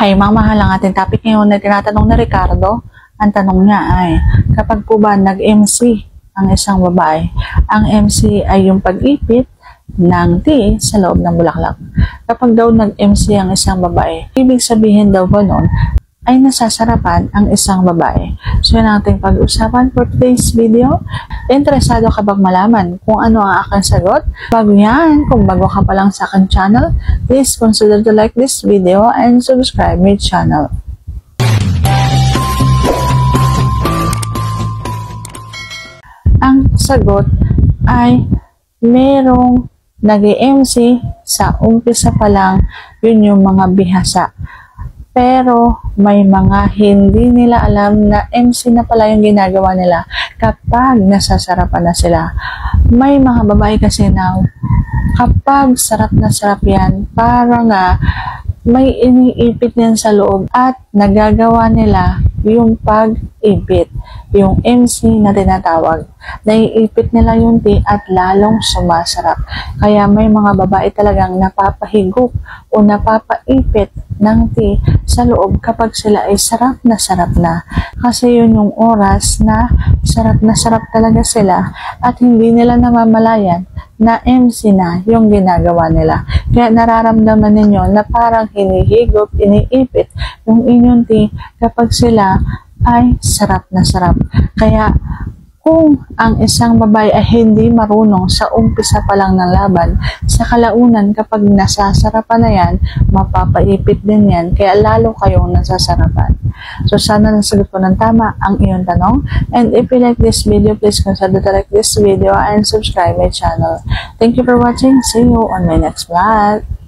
Hay mga mahal, ang ating topic ngayon na tinatanong na Ricardo. Ang tanong niya ay, kapag po ba nag-MC ang isang babae, ang MC ay yung pag-ipit ng tea sa loob ng bulaklak. Kapag daw nag-MC ang isang babae, ibig sabihin daw ba nun ay nasasarapan ang isang babae? So yun ang ating pag-usapan for today's video. Interesado ka bang malaman kung ano ang aking sagot? Bago yan, kung bago ka pa lang sa aking channel, please consider to like this video and subscribe my channel. Ang sagot ay merong nag-MC sa umpisa pa lang, yun yung mga bihasa. Pero may mga hindi nila alam na MC na pala yung ginagawa nila kapag nasasarapan na sila. May mga babae kasi na kapag sarap na sarap yan, parang may iniipit niyan sa loob at nagagawa nila yung pag-ipit, yung MC na tinatawag. Naiipit nila yung tea at lalong sumasarap. Kaya may mga babae talagang napapahigop o napapaipit ng tea sa loob kapag sila ay sarap na. Kasi yun yung oras na sarap talaga sila at hindi nila namamalayan na MC na yung ginagawa nila. Kaya nararamdaman ninyo na parang hinihigop, iniipit yung inyong tea kapag sila ay sarap na sarap. Kaya kung ang isang babae ay hindi marunong sa umpisa pa lang ng laban, sa kalaunan kapag nasasarapan na yan, mapapaipit din yan, kaya lalo kayong nasasarapan. So sana nasagot ko ng tama ang iyong tanong. And if you like this video, please consider to like this video and subscribe my channel. Thank you for watching. See you on my next vlog.